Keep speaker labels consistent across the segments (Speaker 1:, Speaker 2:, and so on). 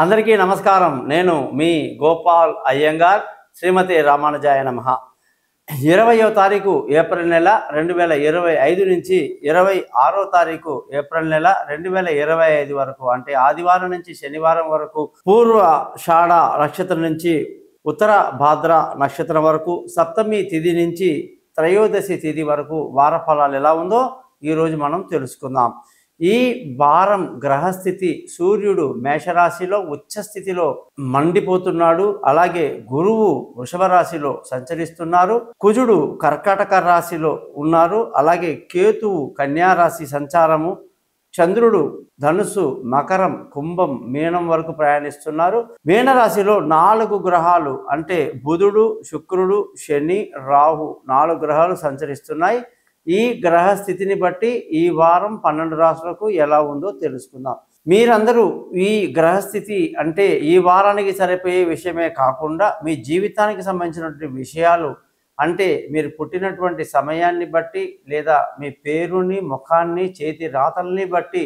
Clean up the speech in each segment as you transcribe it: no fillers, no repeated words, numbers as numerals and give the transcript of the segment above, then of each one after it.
Speaker 1: అందరికీ నమస్కారం. నేను మీ గోపాల్ అయ్యంగార్. శ్రీమతి రామానుజాయ నమః. 20వ తారీఖు ఏప్రిల్ నెల 2025 నుంచి 26వ తారీఖు ఏప్రిల్ నెల 2025 వరకు, అంటే ఆదివారం నుంచి శనివారం వరకు, పూర్వాషాఢ నక్షత్రం నుంచి ఉత్తర భాద్ర నక్షత్రం వరకు, సప్తమి తిథి నుంచి త్రయోదశి తిథి వరకు వార ఫలాలు ఎలా ఉందో ఈరోజు మనం తెలుసుకుందాం. ఈ వారం గ్రహస్థితి, సూర్యుడు మేషరాశిలో ఉచ్చస్థితిలో మండిపోతున్నాడు. అలాగే గురువు వృషభ రాశిలో సంచరిస్తున్నారు. కుజుడు కర్కాటక రాశిలో ఉన్నారు. అలాగే కేతువు కన్యా రాశి సంచారము, చంద్రుడు ధనుసు, మకరం, కుంభం, మీనం వరకు ప్రయాణిస్తున్నారు. మీనరాశిలో 4 గ్రహాలు, అంటే బుధుడు, శుక్రుడు, శని, రాహు 4 గ్రహాలు సంచరిస్తున్నాయి. ఈ గ్రహ స్థితిని బట్టి ఈ వారం 12 రాశులకు ఎలా ఉందో తెలుసుకుందాం. మీరందరూ ఈ గ్రహస్థితి అంటే ఈ వారానికి సరిపోయే విషయమే కాకుండా మీ జీవితానికి సంబంధించినటువంటి విషయాలు, అంటే మీరు పుట్టినటువంటి సమయాన్ని బట్టి లేదా మీ పేరుని, ముఖాన్ని, చేతి రాతల్ని బట్టి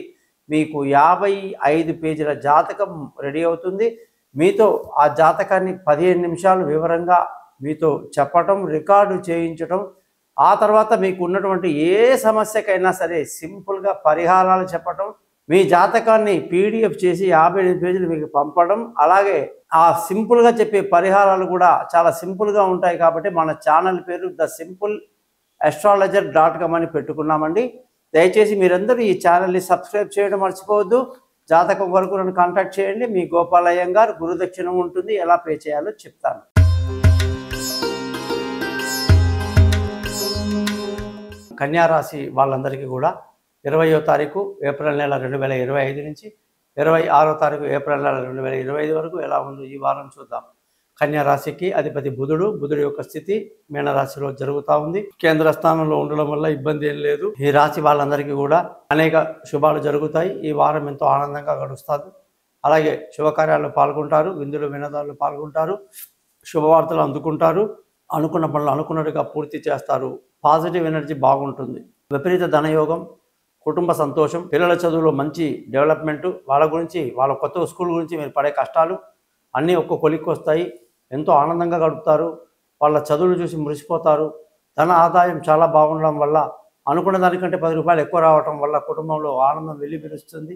Speaker 1: మీకు 55 పేజీల జాతకం రెడీ అవుతుంది. మీతో ఆ జాతకాన్ని 15 నిమిషాలు వివరంగా మీతో చెప్పటం, రికార్డు చేయించటం, ఆ తర్వాత మీకు ఉన్నటువంటి ఏ సమస్యకైనా సరే సింపుల్గా పరిహారాలు చెప్పటం, మీ జాతకాన్ని పీడిఎఫ్ చేసి 58 పేజీలు మీకు పంపడం, అలాగే ఆ సింపుల్గా చెప్పే పరిహారాలు కూడా చాలా సింపుల్గా ఉంటాయి. కాబట్టి మన ఛానల్ పేరు thesimple.astrologer.com అని పెట్టుకున్నామండి. దయచేసి మీరందరూ ఈ ఛానల్ని సబ్స్క్రైబ్ చేయడం మర్చిపోవద్దు. జాతకం వరకు నన్ను కాంటాక్ట్ చేయండి. మీ గోపాల్ అయ్యంగార్. గురుదక్షిణ ఉంటుంది, ఎలా పే చేయాలో చెప్తాను. కన్యారాశి వాళ్ళందరికీ కూడా 20వ తారీఖు ఏప్రిల్ నెల 2025 నుంచి 26వ తారీఖు ఏప్రిల్ నెల 2025 వరకు ఎలా ఉందో ఈ వారం చూద్దాం. కన్యారాశికి అధిపతి బుధుడు. బుధుడు యొక్క స్థితి మీనరాశిలో జరుగుతూ ఉంది. కేంద్ర స్థానంలో ఉండడం వల్ల ఇబ్బంది ఏం లేదు. ఈ రాశి వాళ్ళందరికీ కూడా అనేక శుభాలు జరుగుతాయి. ఈ వారం ఎంతో ఆనందంగా గడుస్తారు. అలాగే శుభకార్యాల్లో పాల్గొంటారు, విందులు వినోదాల్లో పాల్గొంటారు, శుభవార్తలు అందుకుంటారు, అనుకున్న పనులు అనుకున్నట్టుగా పూర్తి చేస్తారు. పాజిటివ్ ఎనర్జీ బాగుంటుంది. విపరీత ధనయోగం, కుటుంబ సంతోషం, పిల్లల చదువులో మంచి డెవలప్మెంటు, వాళ్ళ గురించి, వాళ్ళ కొత్త స్కూల్ గురించి మీరు పడే కష్టాలు అన్నీ ఒక్క కొలిక్కి వస్తాయి. ఎంతో ఆనందంగా గడుపుతారు. వాళ్ళ చదువులు చూసి మురిసిపోతారు. ధన ఆదాయం చాలా బాగుండడం వల్ల, అనుకున్న దానికంటే 10 రూపాయలు ఎక్కువ రావటం వల్ల కుటుంబంలో ఆనందం వెల్లివిరుస్తుంది.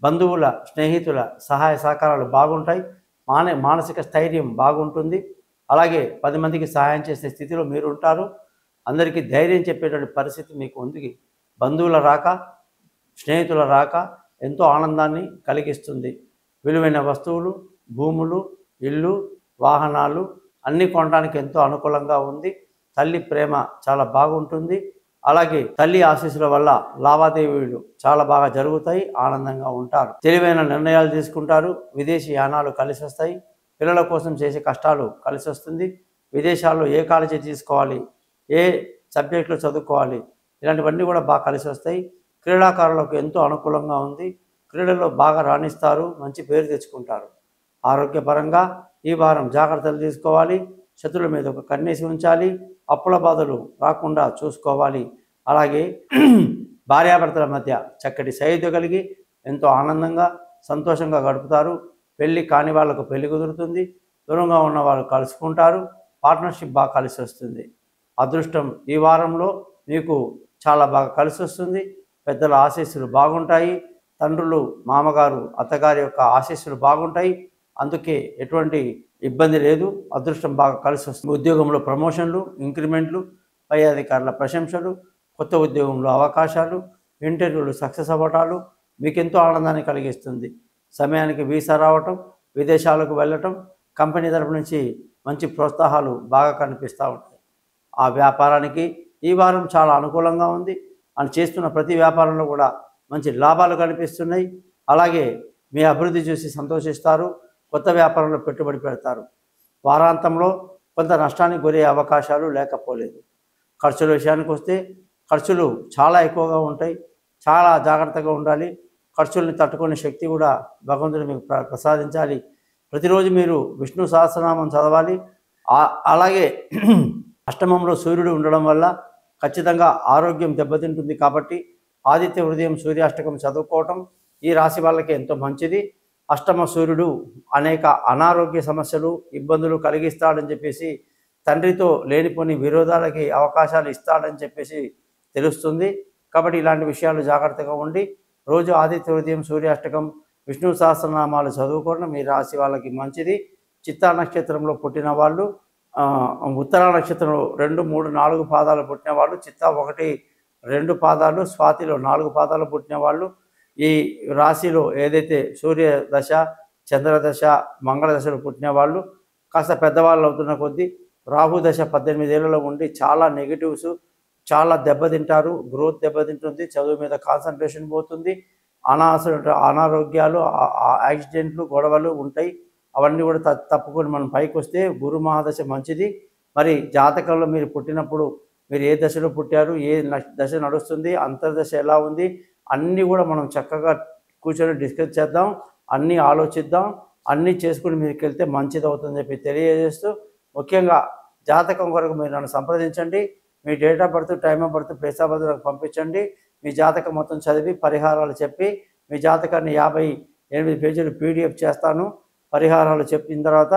Speaker 1: బంధువుల, స్నేహితుల సహాయ సహకారాలు బాగుంటాయి. మానసిక స్థైర్యం బాగుంటుంది. అలాగే 10 మందికి సహాయం చేసే స్థితిలో మీరు ఉంటారు. అందరికీ ధైర్యం చెప్పేటువంటి పరిస్థితి మీకు ఉంది. బంధువుల రాక, స్నేహితుల రాక ఎంతో ఆనందాన్ని కలిగిస్తుంది. విలువైన వస్తువులు, భూములు, ఇల్లు, వాహనాలు అన్నీ కొనడానికి ఎంతో అనుకూలంగా ఉంది. తల్లి ప్రేమ చాలా బాగుంటుంది. అలాగే తల్లి ఆశీస్సుల వల్ల లావాదేవీలు చాలా బాగా జరుగుతాయి. ఆనందంగా ఉంటారు. తెలివైన నిర్ణయాలు తీసుకుంటారు. విదేశీ యానాలు కలిసి వస్తాయి. పిల్లల కోసం చేసే కష్టాలు కలిసి వస్తుంది. విదేశాల్లో ఏ కాలేజీ తీసుకోవాలి, ఏ సబ్జెక్టులు చదువుకోవాలి, ఇలాంటివన్నీ కూడా బాగా కలిసి వస్తాయి. క్రీడాకారులకు ఎంతో అనుకూలంగా ఉంది. క్రీడల్లో బాగా రాణిస్తారు, మంచి పేరు తెచ్చుకుంటారు. ఆరోగ్యపరంగా ఈ వారం జాగ్రత్తలు తీసుకోవాలి. శత్రువుల మీద ఒక కన్నేసి ఉంచాలి. అప్పుల బాధలు రాకుండా చూసుకోవాలి. అలాగే భార్యాభర్తల మధ్య చక్కటి సైద్య కలిగి ఎంతో ఆనందంగా సంతోషంగా గడుపుతారు. పెళ్ళి కాని వాళ్ళకు పెళ్లి కుదురుతుంది. దూరంగా ఉన్న వాళ్ళు కలుసుకుంటారు. పార్ట్నర్షిప్ బాగా కలిసి వస్తుంది. అదృష్టం ఈ వారంలో మీకు చాలా బాగా కలిసి వస్తుంది. పెద్దల ఆశీస్సులు బాగుంటాయి. తండ్రులు, మామగారు, అత్తగారి యొక్క ఆశీస్సులు బాగుంటాయి. అందుకే ఎటువంటి ఇబ్బంది లేదు. అదృష్టం బాగా కలిసి వస్తుంది. ఉద్యోగంలో ప్రమోషన్లు, ఇంక్రిమెంట్లు, పై అధికారుల ప్రశంసలు, కొత్త ఉద్యోగంలో అవకాశాలు, ఇంటర్వ్యూలు సక్సెస్ అవ్వటాలు మీకు ఎంతో ఆనందాన్ని కలిగిస్తుంది. సమయానికి వీసా రావటం, విదేశాలకు వెళ్ళటం, కంపెనీ తరపు నుంచి మంచి ప్రోత్సాహాలు బాగా కనిపిస్తూ ఉంటాయి. ఆ వ్యాపారానికి ఈ వారం చాలా అనుకూలంగా ఉంది. అని చేస్తున్న ప్రతి వ్యాపారంలో కూడా మంచి లాభాలు కనిపిస్తున్నాయి. అలాగే మీ అభివృద్ధి చూసి సంతోషిస్తారు. కొత్త వ్యాపారంలో పెట్టుబడి పెడతారు. వారాంతంలో కొంత నష్టానికి గురయ్యే అవకాశాలు లేకపోలేదు. ఖర్చుల విషయానికి వస్తే ఖర్చులు చాలా ఎక్కువగా ఉంటాయి. చాలా జాగ్రత్తగా ఉండాలి. ఖర్చుల్ని తట్టుకునే శక్తి కూడా భగవంతుడు మీకు ప్రసాదించాలి. ప్రతిరోజు మీరు విష్ణు సహస్రనామం చదవాలి. అలాగే అష్టమంలో సూర్యుడు ఉండడం వల్ల ఖచ్చితంగా ఆరోగ్యం దెబ్బతింటుంది. కాబట్టి ఆదిత్య హృదయం సూర్యాష్టకం చదువుకోవటం ఈ రాశి వాళ్ళకి ఎంతో మంచిది. అష్టమ సూర్యుడు అనేక అనారోగ్య సమస్యలు ఇబ్బందులు కలిగిస్తాడని చెప్పేసి తండ్రితో లేనిపోని విరోధాలకి అవకాశాలు ఇస్తాడని చెప్పేసి తెలుస్తుంది. కాబట్టి ఇలాంటి విషయాలు జాగ్రత్తగా ఉండి రోజు ఆదిత్య హృదయం సూర్యాష్టకం విష్ణు సహస్రనామాలు చదువుకోవడం మీ రాశి వాళ్ళకి మంచిది. చిత్తా నక్షత్రంలో పుట్టిన వాళ్ళు, ఉత్తరా నక్షత్రంలో 2, 3, 4 పాదాలు పుట్టిన వాళ్ళు, చిత్తా 1, 2 పాదాలు, స్వాతిలో 4 పాదాలు పుట్టిన వాళ్ళు, ఈ రాశిలో ఏదైతే సూర్య దశ, చంద్రదశ, మంగళ దశలు పుట్టిన వాళ్ళు కాస్త పెద్దవాళ్ళు అవుతున్న కొద్దీ రాహు దశ 18 ఏళ్లలో ఉండి చాలా నెగిటివ్స్, చాలా దెబ్బతింటారు. గ్రోత్ దెబ్బతింటుంది, చదువు మీద కాన్సన్ట్రేషన్ పోతుంది, అనారోగ్యాలు, యాక్సిడెంట్లు, గొడవలు ఉంటాయి. అవన్నీ కూడా తప్పుకొని మనం పైకి వస్తే గురు మహాదశ మంచిది. మరి జాతకంలో మీరు పుట్టినప్పుడు మీరు ఏ దశలో పుట్టారు, ఏ దశ నడుస్తుంది, అంతర్దశ ఎలా ఉంది, అన్నీ కూడా మనం చక్కగా కూర్చొని డిస్కస్ చేద్దాం, అన్నీ ఆలోచిద్దాం, అన్నీ చేసుకుని మీదకి వెళ్తే మంచిది అవుతుందని చెప్పి తెలియజేస్తూ, ముఖ్యంగా జాతకం కొరకు మీరు నన్ను సంప్రదించండి. మీ date of birth, time of birth, place of birth నాకు పంపించండి. మీ జాతకం మొత్తం చదివి పరిహారాలు చెప్పి మీ జాతకాన్ని 58 పేజీలు PDF చేస్తాను. పరిహారాలు చెప్పిన తర్వాత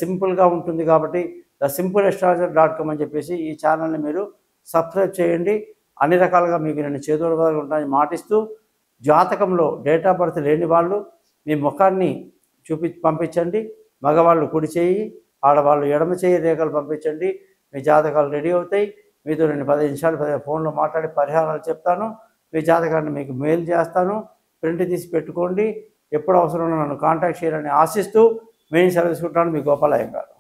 Speaker 1: సింపుల్గా ఉంటుంది కాబట్టి thesimple.com అని చెప్పేసి ఈ ఛానల్ని మీరు సబ్స్క్రైబ్ చేయండి. అన్ని రకాలుగా మీకు నేను చేదోడుగా ఉంటానని మాటిస్తూ, జాతకంలో డేట్ ఆఫ్ బర్త్ లేని వాళ్ళు మీ ముఖాన్ని పంపించండి. మగవాళ్ళు కుడి చేయి, ఆడవాళ్ళు ఎడమ చేయి రేఖలు పంపించండి. మీ జాతకాలు రెడీ అవుతాయి. మీతో నేను 10 నిమిషాలు ఫోన్లో మాట్లాడి పరిహారాలు చెప్తాను. మీ జాతకాన్ని మీకు మెయిల్ చేస్తాను. ప్రింట్ తీసి పెట్టుకోండి. ఎప్పుడు అవసరమో నన్ను కాంటాక్ట్ చేయాలని ఆశిస్తూ మెయిన్ సర్వీస్ ఉంటాను. మీ గోపాలయ్య గారు.